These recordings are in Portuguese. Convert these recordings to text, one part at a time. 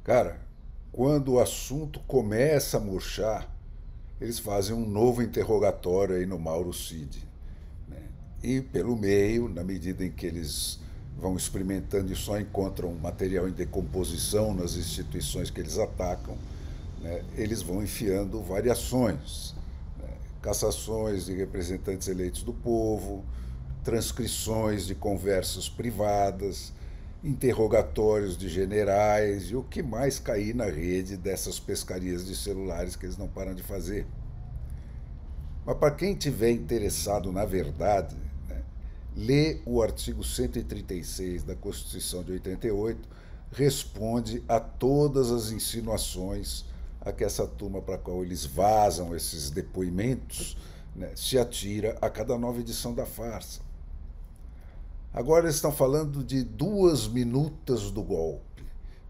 Cara, quando o assunto começa a murchar, eles fazem um novo interrogatório aí no Mauro Cid, né? E pelo meio, na medida em que eles vão experimentando e só encontram material em decomposição nas instituições que eles atacam, né, eles vão enfiando variações, né, cassações de representantes eleitos do povo, transcrições de conversas privadas, interrogatórios de generais e o que mais cair na rede dessas pescarias de celulares que eles não param de fazer. Mas para quem tiver interessado na verdade, né, lê o artigo 136 da Constituição de 88, responde a todas as insinuações a que essa turma para a qual eles vazam esses depoimentos, né, se atira a cada nova edição da farsa. Agora eles estão falando de 2 minutas do golpe,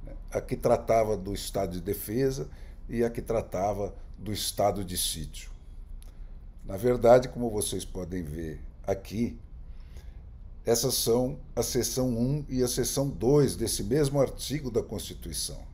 né, a que tratava do estado de defesa e a que tratava do estado de sítio. Na verdade, como vocês podem ver aqui, essas são a seção 1 e a seção 2 desse mesmo artigo da Constituição.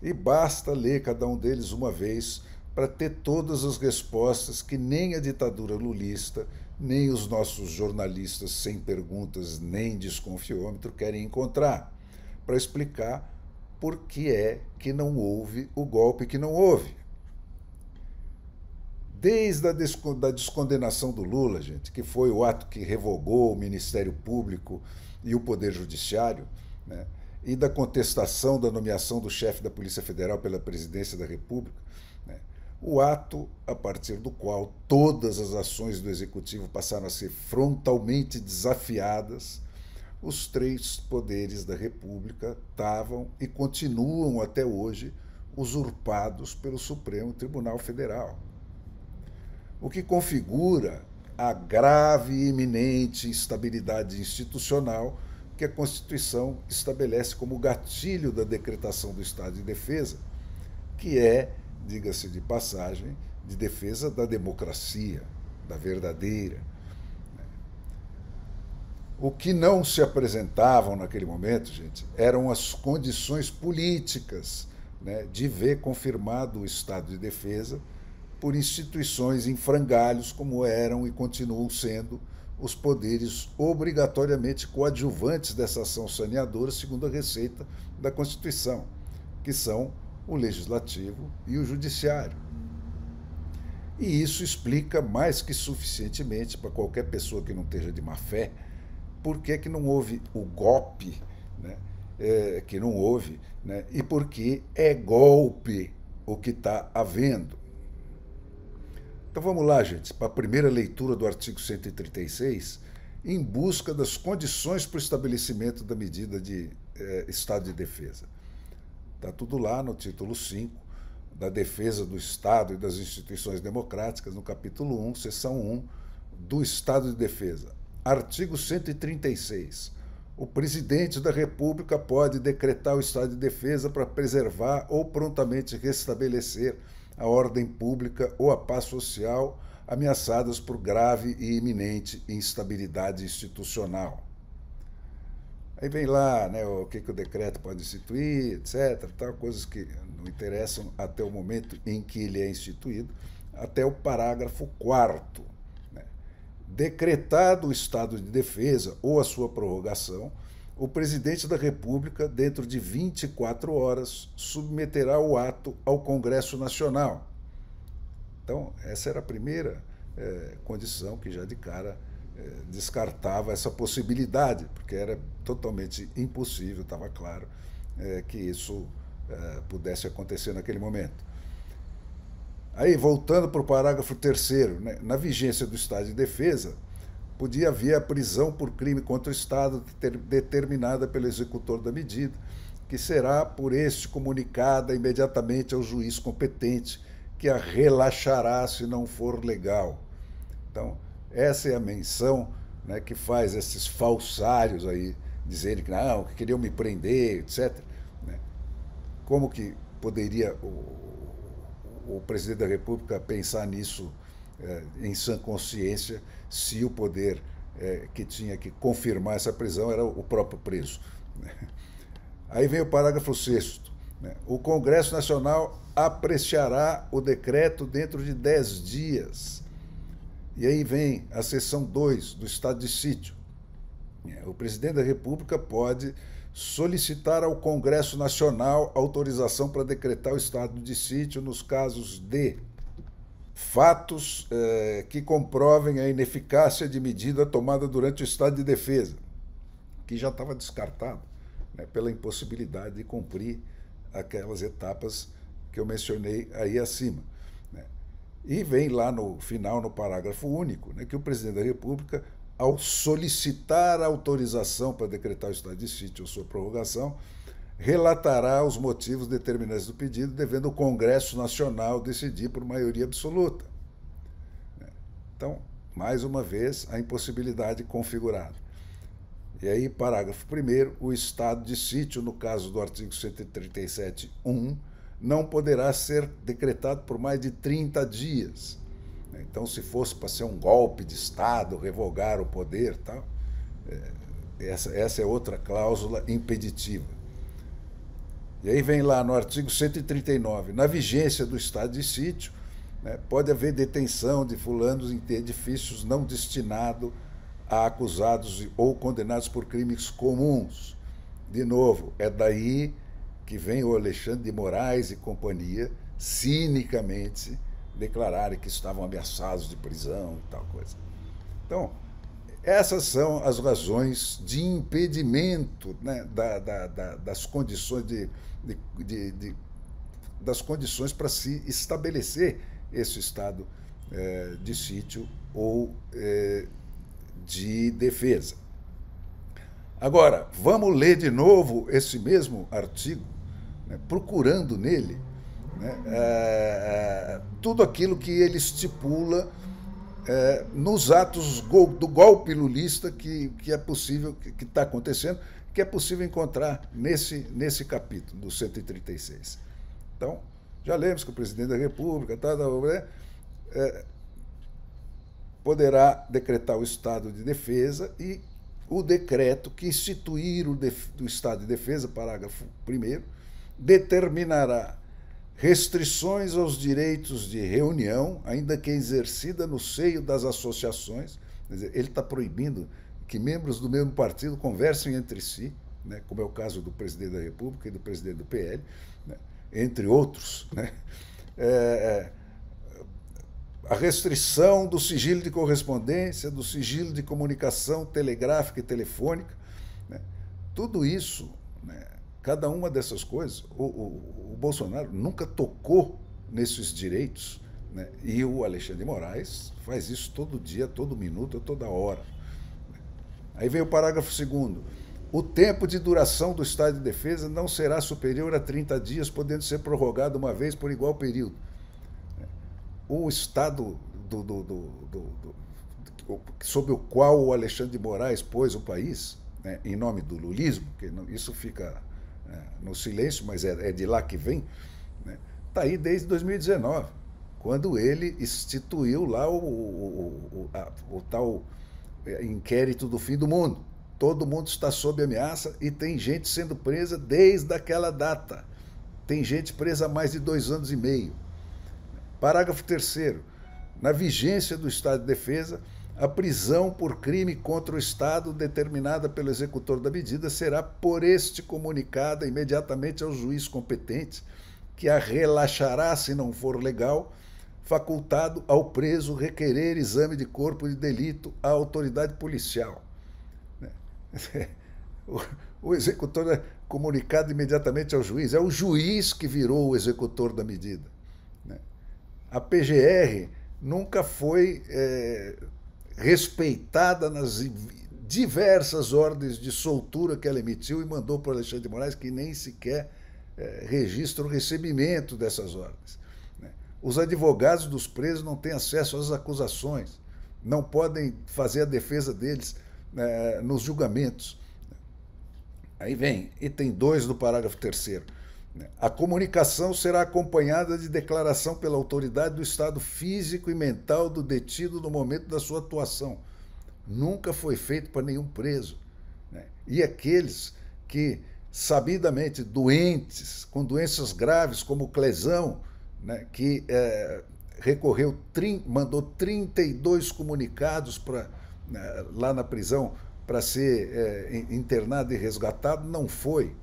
E basta ler cada um deles uma vez para ter todas as respostas que nem a ditadura lulista, nem os nossos jornalistas sem perguntas nem desconfiômetro querem encontrar, para explicar por que é que não houve o golpe que não houve. Desde a descondenação do Lula, gente, que foi o ato que revogou o Ministério Público e o Poder Judiciário, né, e da contestação da nomeação do chefe da Polícia Federal pela Presidência da República, né, o ato a partir do qual todas as ações do Executivo passaram a ser frontalmente desafiadas, os três poderes da República estavam e continuam até hoje usurpados pelo Supremo Tribunal Federal, o que configura a grave e iminente instabilidade institucional que a Constituição estabelece como gatilho da decretação do estado de defesa, que é, diga-se de passagem, de defesa da democracia, da verdadeira. O que não se apresentavam naquele momento, gente, eram as condições políticas, né, de ver confirmado o estado de defesa por instituições em frangalhos como eram e continuam sendo os poderes obrigatoriamente coadjuvantes dessa ação saneadora, segundo a receita da Constituição, que são o Legislativo e o Judiciário. E isso explica mais que suficientemente para qualquer pessoa que não esteja de má fé por que não houve o golpe, né, que não houve, né, e por que é golpe o que está havendo. Então vamos lá, gente, para a primeira leitura do artigo 136, em busca das condições para o estabelecimento da medida de estado de defesa. Está tudo lá no título 5 da defesa do Estado e das instituições democráticas, no capítulo 1, seção 1, do Estado de Defesa. Artigo 136. O presidente da República pode decretar o estado de defesa para preservar ou prontamente restabelecer a ordem pública ou a paz social ameaçadas por grave e iminente instabilidade institucional. Aí vem lá, né, o que o decreto pode instituir, etc., tal, coisas que não interessam até o momento em que ele é instituído, até o parágrafo 4º. Né? Decretado o estado de defesa ou a sua prorrogação, o presidente da República, dentro de 24 horas, submeterá o ato ao Congresso Nacional. Então, essa era a primeira condição que já de cara descartava essa possibilidade, porque era totalmente impossível, estava claro, que isso pudesse acontecer naquele momento. Aí, voltando para o parágrafo 3º, né, na vigência do estado de defesa, podia haver a prisão por crime contra o Estado determinada pelo executor da medida, que será por este comunicada imediatamente ao juiz competente, que a relaxará se não for legal. Então, essa é a menção, né, que faz esses falsários aí dizerem que não, que queriam me prender, etc. Né? Como que poderia o presidente da República pensar nisso em sã consciência se o poder que tinha que confirmar essa prisão era o próprio preso? Aí vem o parágrafo 6º. Né? O Congresso Nacional apreciará o decreto dentro de 10 dias. E aí vem a seção 2 do estado de sítio. O presidente da República pode solicitar ao Congresso Nacional autorização para decretar o estado de sítio nos casos de fatos que comprovem a ineficácia de medida tomada durante o estado de defesa, que já estava descartado, né, pela impossibilidade de cumprir aquelas etapas que eu mencionei aí acima. Né. E vem lá no final, no parágrafo único, né, que o presidente da República, ao solicitar a autorização para decretar o estado de sítio ou sua prorrogação, relatará os motivos determinantes do pedido, devendo o Congresso Nacional decidir por maioria absoluta. Então, mais uma vez, a impossibilidade configurada. E aí, parágrafo 1º, o estado de sítio, no caso do artigo 137.1, não poderá ser decretado por mais de 30 dias. Então, se fosse para ser um golpe de Estado, revogar o poder, tal, essa é outra cláusula impeditiva. E aí vem lá no artigo 139, na vigência do estado de sítio, né, pode haver detenção de fulanos em edifícios não destinados a acusados ou condenados por crimes comuns. De novo, é daí que vem o Alexandre de Moraes e companhia, cinicamente, declararem que estavam ameaçados de prisão e tal coisa. Então, essas são as razões de impedimento, né, das condições das condições para se estabelecer esse estado de sítio ou de defesa. Agora, vamos ler de novo esse mesmo artigo, né, procurando nele, né, tudo aquilo que ele estipula nos atos do golpe lulista que é possível, que está acontecendo, que é possível encontrar nesse capítulo, do 136. Então, já lemos que o presidente da República poderá decretar o estado de defesa e o decreto que instituir o estado de defesa, parágrafo 1º, determinará restrições aos direitos de reunião, ainda que exercida no seio das associações. Quer dizer, ele está proibindo que membros do mesmo partido conversem entre si, né, como é o caso do presidente da República e do presidente do PL, né, entre outros, né, a restrição do sigilo de correspondência, do sigilo de comunicação telegráfica e telefônica, né, tudo isso, né, cada uma dessas coisas, o Bolsonaro nunca tocou nesses direitos, né, e o Alexandre de Moraes faz isso todo dia, todo minuto, toda hora. Aí vem o parágrafo 2º. O tempo de duração do estado de defesa não será superior a 30 dias, podendo ser prorrogado uma vez por igual período. O estado sob o qual o Alexandre de Moraes pôs o país, né, em nome do lulismo, que isso fica no silêncio, mas é de lá que vem, né, está aí desde 2019, quando ele instituiu lá o tal inquérito do fim do mundo. Todo mundo está sob ameaça e tem gente sendo presa desde aquela data. Tem gente presa há mais de 2 anos e meio. Parágrafo 3º. Na vigência do estado de defesa, a prisão por crime contra o Estado determinada pelo executor da medida será por este comunicada imediatamente ao juiz competente, que a relaxará se não for legal, facultado ao preso requerer exame de corpo de delito à autoridade policial. O executor é comunicado imediatamente ao juiz. É o juiz que virou o executor da medida. A PGR nunca foi respeitada nas diversas ordens de soltura que ela emitiu e mandou para o Alexandre de Moraes, que nem sequer registra o recebimento dessas ordens. Os advogados dos presos não têm acesso às acusações, não podem fazer a defesa deles nos julgamentos. Aí vem, item 2 do parágrafo 3º. A comunicação será acompanhada de declaração pela autoridade do estado físico e mental do detido no momento da sua atuação. Nunca foi feito para nenhum preso. E aqueles que sabidamente doentes, com doenças graves como lesão, né, que mandou 32 comunicados lá na prisão para ser internado e resgatado, não foi.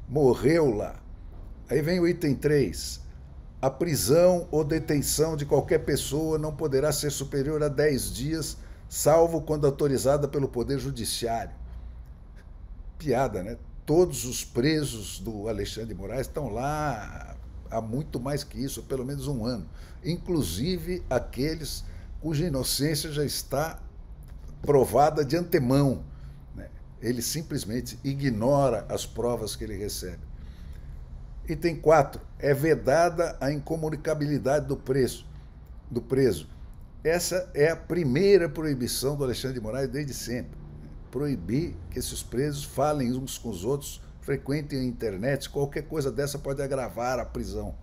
Morreu lá. Aí vem o item 3. A prisão ou detenção de qualquer pessoa não poderá ser superior a 10 dias, salvo quando autorizada pelo Poder Judiciário. Piada, né? Todos os presos do Alexandre de Moraes estão lá há muito mais que isso, pelo menos um ano. Inclusive aqueles cuja inocência já está provada de antemão. Né? Ele simplesmente ignora as provas que ele recebe. Item 4. É vedada a incomunicabilidade do preso. Essa é a primeira proibição do Alexandre de Moraes desde sempre. Proibir que esses presos falem uns com os outros, frequentem a internet, qualquer coisa dessa pode agravar a prisão.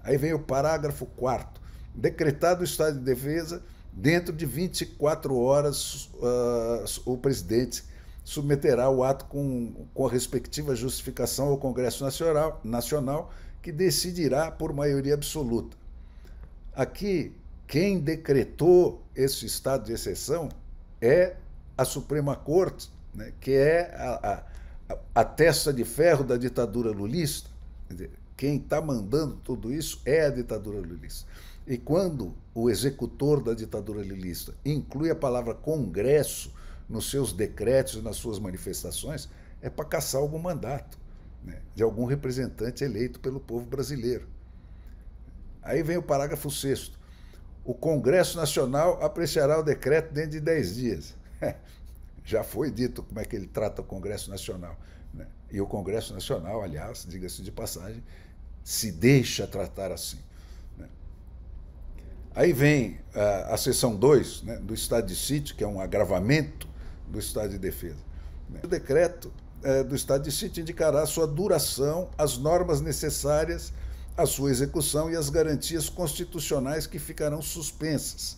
Aí vem o parágrafo 4º. Decretado o estado de defesa, dentro de 24 horas o presidente submeterá o ato com a respectiva justificação ao Congresso Nacional, que decidirá por maioria absoluta. Aqui, quem decretou esse estado de exceção é a Suprema Corte, né, que é a testa de ferro da ditadura lulista. Quem está mandando tudo isso é a ditadura lulista. E quando o executor da ditadura lulista inclui a palavra Congresso nos seus decretos e nas suas manifestações, é para caçar algum mandato, né, de algum representante eleito pelo povo brasileiro. Aí vem o parágrafo 6º. O Congresso Nacional apreciará o decreto dentro de 10 dias. Já foi dito como é que ele trata o Congresso Nacional. Né? E o Congresso Nacional, aliás, diga-se de passagem, se deixa tratar assim. Né? Aí vem a seção 2, né, do estado de sítio, que é um agravamento do estado de defesa. Né? O decreto do estado de sítio indicará a sua duração, as normas necessárias à sua execução e as garantias constitucionais que ficarão suspensas.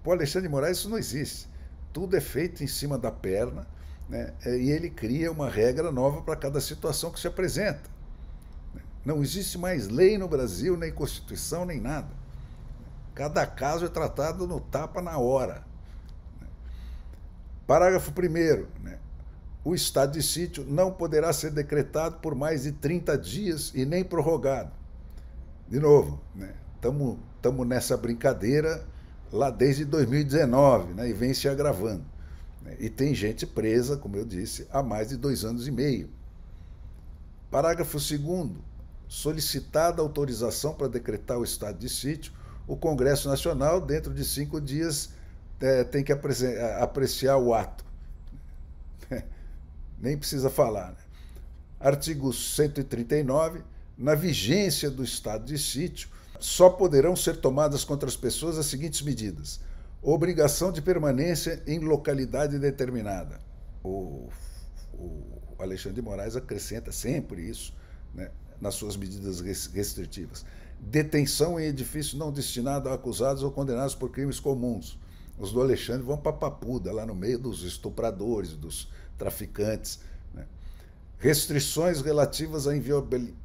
Para o Alexandre de Moraes isso não existe. Tudo é feito em cima da perna, né, e ele cria uma regra nova para cada situação que se apresenta. Não existe mais lei no Brasil, nem Constituição, nem nada. Cada caso é tratado no tapa na hora. Parágrafo 1º. Né, o estado de sítio não poderá ser decretado por mais de 30 dias e nem prorrogado. De novo, estamos nessa brincadeira lá desde 2019, né, e vem se agravando. E tem gente presa, como eu disse, há mais de 2 anos e meio. Parágrafo 2º. Solicitada autorização para decretar o estado de sítio, o Congresso Nacional, dentro de 5 dias, tem que apreciar o ato. Nem precisa falar. Né? Artigo 139. Na vigência do estado de sítio, só poderão ser tomadas contra as pessoas as seguintes medidas: obrigação de permanência em localidade determinada. O Alexandre de Moraes acrescenta sempre isso, né, nas suas medidas restritivas. Detenção em edifício não destinado a acusados ou condenados por crimes comuns. Os do Alexandre vão para a Papuda, lá no meio dos estupradores, dos traficantes. Né? Restrições relativas à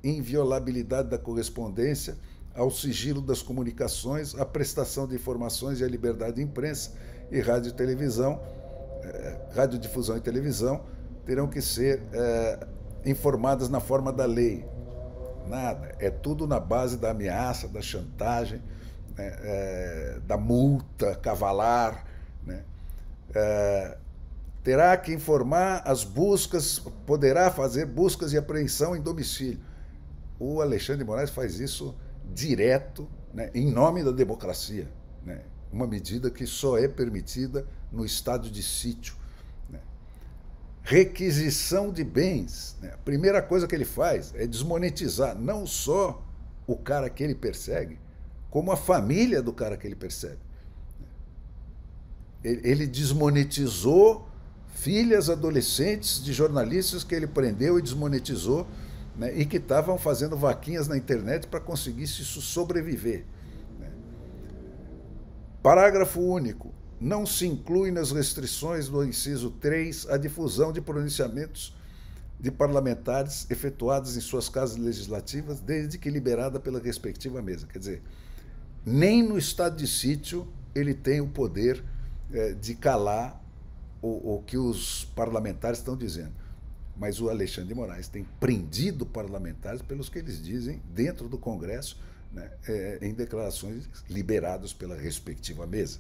inviolabilidade da correspondência, ao sigilo das comunicações, à prestação de informações e à liberdade de imprensa e radiodifusão e televisão terão que ser informadas na forma da lei. Nada, é tudo na base da ameaça, da chantagem, né, da multa cavalar. Né? Terá que informar as buscas, poderá fazer buscas e apreensão em domicílio. O Alexandre de Moraes faz isso direto, né, em nome da democracia, né, uma medida que só é permitida no estado de sítio. Né. Requisição de bens. Né. A primeira coisa que ele faz é desmonetizar não só o cara que ele persegue, como a família do cara que ele persegue. Ele desmonetizou filhas adolescentes de jornalistas que ele prendeu e desmonetizou, né, e que estavam fazendo vaquinhas na internet para conseguir se sobreviver. Né. Parágrafo único. não se inclui nas restrições do inciso 3 a difusão de pronunciamentos de parlamentares efetuados em suas casas legislativas, desde que liberada pela respectiva mesa. Quer dizer, nem no estado de sítio ele tem o poder de calar o que os parlamentares estão dizendo. Mas o Alexandre de Moraes tem prendido parlamentares pelos que eles dizem dentro do Congresso, né, em declarações liberadas pela respectiva mesa.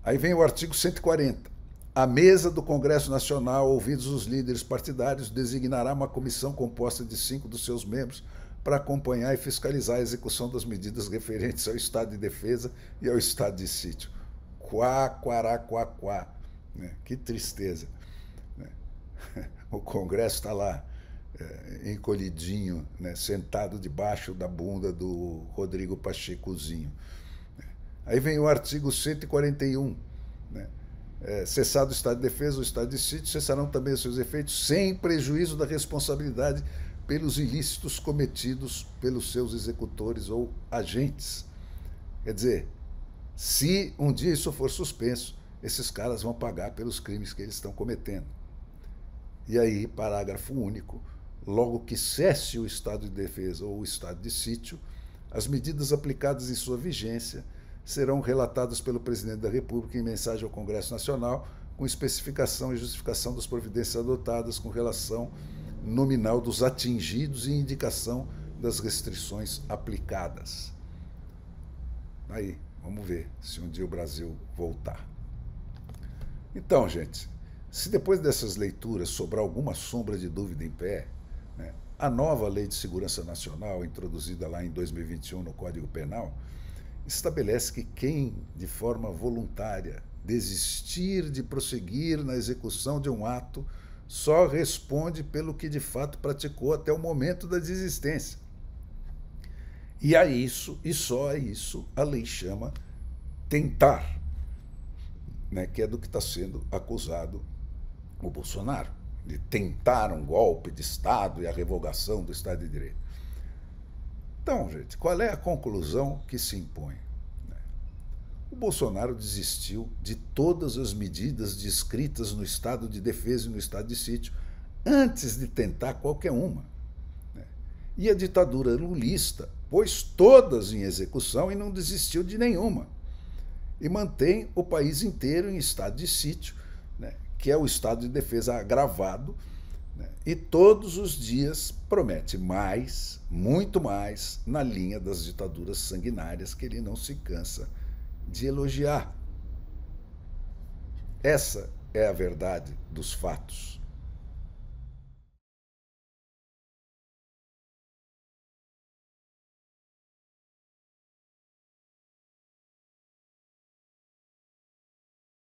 Aí vem o artigo 140. A mesa do Congresso Nacional, ouvidos os líderes partidários, designará uma comissão composta de 5 dos seus membros para acompanhar e fiscalizar a execução das medidas referentes ao estado de defesa e ao estado de sítio. Quá, quará, quá, quá. Que tristeza. O Congresso está lá, encolhidinho, sentado debaixo da bunda do Rodrigo Pachecozinho. Aí vem o artigo 141. Cessado o estado de defesa ou o estado de sítio, cessarão também os seus efeitos sem prejuízo da responsabilidade pelos ilícitos cometidos pelos seus executores ou agentes. Quer dizer, se um dia isso for suspenso, esses caras vão pagar pelos crimes que eles estão cometendo. E aí, parágrafo único, logo que cesse o estado de defesa ou o estado de sítio, as medidas aplicadas em sua vigência serão relatadas pelo presidente da República em mensagem ao Congresso Nacional, com especificação e justificação das providências adotadas com relação nominal dos atingidos e indicação das restrições aplicadas. Aí, vamos ver se um dia o Brasil voltar. Então, gente, se depois dessas leituras sobrar alguma sombra de dúvida em pé, a nova Lei de Segurança Nacional, introduzida lá em 2021 no Código Penal, estabelece que quem, de forma voluntária, desistir de prosseguir na execução de um ato só responde pelo que de fato praticou até o momento da desistência. E a isso, e só a isso, a lei chama tentar, que é do que está sendo acusado o Bolsonaro, de tentar um golpe de Estado e a revogação do Estado de Direito. Então, gente, qual é a conclusão que se impõe? O Bolsonaro desistiu de todas as medidas descritas no estado de defesa e no estado de sítio antes de tentar qualquer uma. E a ditadura lulista pôs todas em execução e não desistiu de nenhuma. E mantém o país inteiro em estado de sítio, que é o estado de defesa agravado, e todos os dias promete mais, muito mais, na linha das ditaduras sanguinárias que ele não se cansa de elogiar. Essa é a verdade dos fatos.